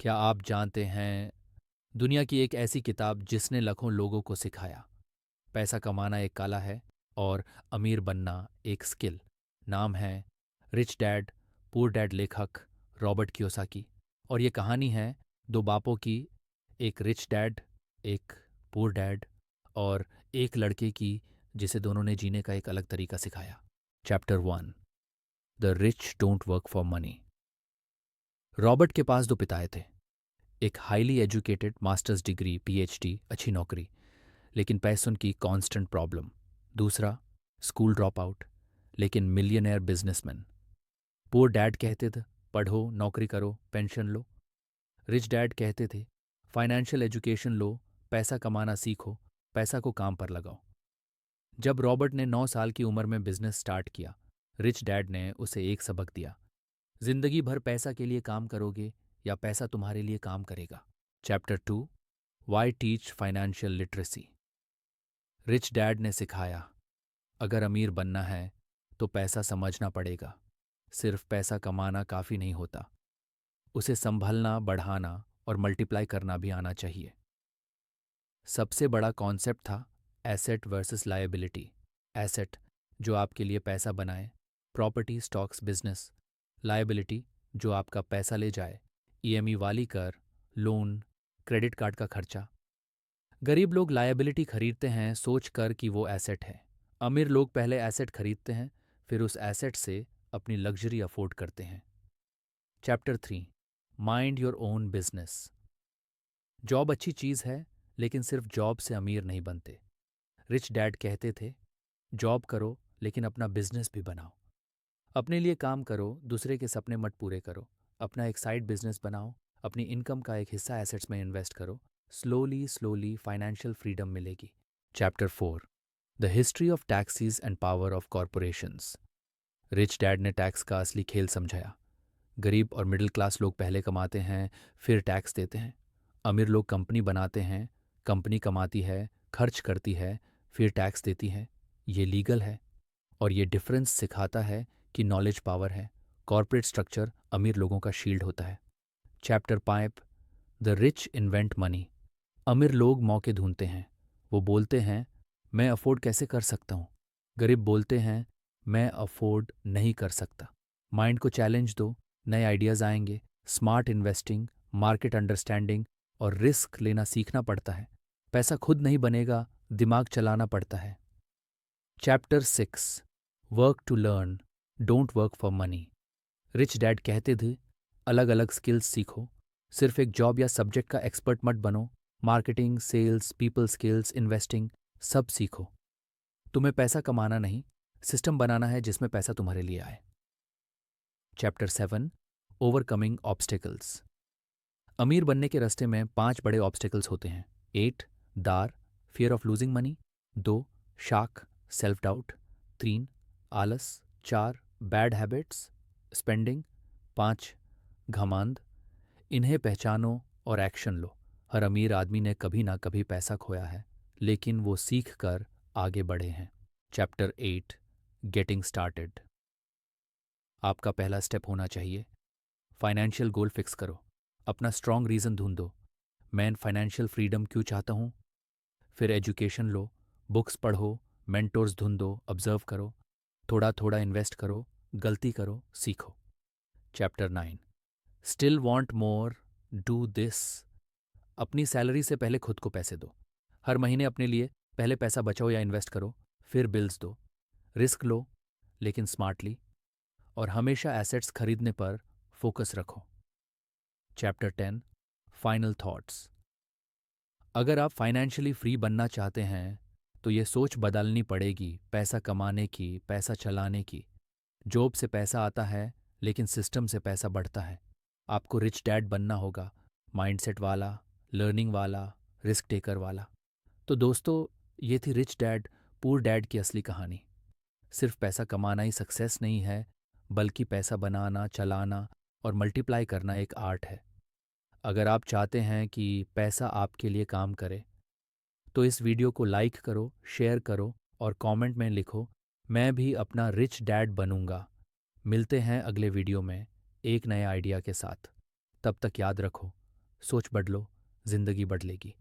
क्या आप जानते हैं दुनिया की एक ऐसी किताब जिसने लाखों लोगों को सिखाया पैसा कमाना एक कला है और अमीर बनना एक स्किल। नाम है रिच डैड पुअर डैड, लेखक रॉबर्ट कियोसाकी। और ये कहानी है दो बापों की, एक रिच डैड, एक पुअर डैड, और एक लड़के की जिसे दोनों ने जीने का एक अलग तरीका सिखाया। Chapter 1, the rich don't work for money. Robert के पास दो पिताएं थे। एक highly educated masters degree PhD, अच्छी नौकरी, लेकिन पैसों की कांस्टेंट प्रॉब्लम। दूसरा स्कूल ड्रॉप आउट लेकिन मिलियनेयर बिजनेसमैन। पुअर डैड कहते थे पढ़ो, नौकरी करो, पेंशन लो। रिच डैड कहते थे फाइनेंशियल एजुकेशन लो, पैसा कमाना सीखो, पैसा को काम पर लगाओ। जब रॉबर्ट ने 9 साल की उम्र में बिजनेस स्टार्ट किया, रिच डैड ने उसे एक सबक दिया, जिंदगी भर पैसा के लिए काम करोगे या पैसा तुम्हारे लिए काम करेगा। Chapter 2, why teach financial literacy. Rich dad ने सिखाया अगर अमीर बनना है तो पैसा समझना पड़ेगा। सिर्फ पैसा कमाना काफ़ी नहीं होता, उसे संभलना, बढ़ाना और मल्टीप्लाई करना भी आना चाहिए। सबसे बड़ा कॉन्सेप्ट था एसेट वर्सेस लायबिलिटी। एसेट जो आपके लिए पैसा बनाए, प्रॉपर्टी, स्टॉक्स, बिजनेस। लायबिलिटी जो आपका पैसा ले जाए, ईएमई वाली कर, लोन, क्रेडिट कार्ड का खर्चा। गरीब लोग लायबिलिटी खरीदते हैं सोच कर कि वो एसेट है। अमीर लोग पहले एसेट खरीदते हैं, फिर उस एसेट से अपनी लग्जरी अफोर्ड करते हैं। Chapter 3, mind your own business. Job अच्छी चीज़ है, लेकिन सिर्फ जॉब से अमीर नहीं बनते। रिच डैड कहते थे जॉब करो लेकिन अपना बिजनेस भी बनाओ। अपने लिए काम करो, दूसरे के सपने मत पूरे करो। अपना एक साइड बिजनेस बनाओ, अपनी इनकम का एक हिस्सा एसेट्स में इन्वेस्ट करो। स्लोली स्लोली फाइनेंशियल फ्रीडम मिलेगी। Chapter 4, the history of taxis and power of corporations. Rich dad ने टैक्स का असली खेल समझाया। गरीब और मिडिल क्लास लोग पहले कमाते हैं, फिर टैक्स देते हैं। अमीर लोग कंपनी बनाते हैं, कंपनी कमाती है, खर्च करती है, फिर टैक्स देती है। ये लीगल है और ये डिफरेंस सिखाता है कि नॉलेज पावर है। कॉर्पोरेट स्ट्रक्चर अमीर लोगों का शील्ड होता है। Chapter 5, the rich invent money. अमीर लोग मौके ढूंढते हैं। वो बोलते हैं मैं अफोर्ड कैसे कर सकता हूँ। गरीब बोलते हैं मैं अफोर्ड नहीं कर सकता। माइंड को चैलेंज दो, नए आइडियाज़ आएंगे। स्मार्ट इन्वेस्टिंग, मार्केट अंडरस्टैंडिंग और रिस्क लेना सीखना पड़ता है। पैसा खुद नहीं बनेगा, दिमाग चलाना पड़ता है। Chapter 6, work to learn, don't work for money. Rich dad कहते थे अलग अलग स्किल्स सीखो, सिर्फ एक जॉब या सब्जेक्ट का एक्सपर्ट मत बनो। Marketing, sales, people skills, investing, सब सीखो। तुम्हें पैसा कमाना नहीं, सिस्टम बनाना है जिसमें पैसा तुम्हारे लिए आए। Chapter 7, overcoming obstacles. अमीर बनने के रास्ते में 5 बड़े ऑब्स्टिकल्स होते हैं। 8 दार, फियर ऑफ लूजिंग मनी। 2 शाक, सेल्फ डाउट। 3 आलस। 4 बैड हैबिट्स, स्पेंडिंग। 5 घमंड। इन्हें पहचानो और एक्शन लो। हर अमीर आदमी ने कभी ना कभी पैसा खोया है, लेकिन वो सीख कर आगे बढ़े हैं। Chapter 8, getting started. आपका पहला स्टेप होना चाहिए फाइनेंशियल गोल फिक्स करो। अपना स्ट्रांग रीज़न ढूंढो, मैं फाइनेंशियल फ्रीडम क्यों चाहता हूँ। फिर एजुकेशन लो, बुक्स पढ़ो, मेंटोर्स ढूंढो, ऑब्जर्व करो, थोड़ा थोड़ा इन्वेस्ट करो, गलती करो, सीखो। Chapter 9, still want more, do this. अपनी सैलरी से पहले खुद को पैसे दो। हर महीने अपने लिए पहले पैसा बचाओ या इन्वेस्ट करो, फिर बिल्स दो। रिस्क लो लेकिन स्मार्टली, और हमेशा एसेट्स खरीदने पर फोकस रखो। Chapter 10, final thoughts. अगर आप फाइनेंशियली फ्री बनना चाहते हैं तो ये सोच बदलनी पड़ेगी, पैसा कमाने की, पैसा चलाने की। जॉब से पैसा आता है लेकिन सिस्टम से पैसा बढ़ता है। आपको रिच डैड बनना होगा, माइंडसेट वाला, लर्निंग वाला, रिस्क टेकर वाला। तो दोस्तों, ये थी रिच डैड पुअर डैड की असली कहानी। सिर्फ पैसा कमाना ही सक्सेस नहीं है, बल्कि पैसा बनाना, चलाना और मल्टीप्लाई करना एक आर्ट है। अगर आप चाहते हैं कि पैसा आपके लिए काम करे तो इस वीडियो को लाइक करो, शेयर करो और कमेंट में लिखो मैं भी अपना रिच डैड बनूंगा। मिलते हैं अगले वीडियो में एक नए आइडिया के साथ। तब तक याद रखो, सोच बदलो, जिंदगी बदलेगी।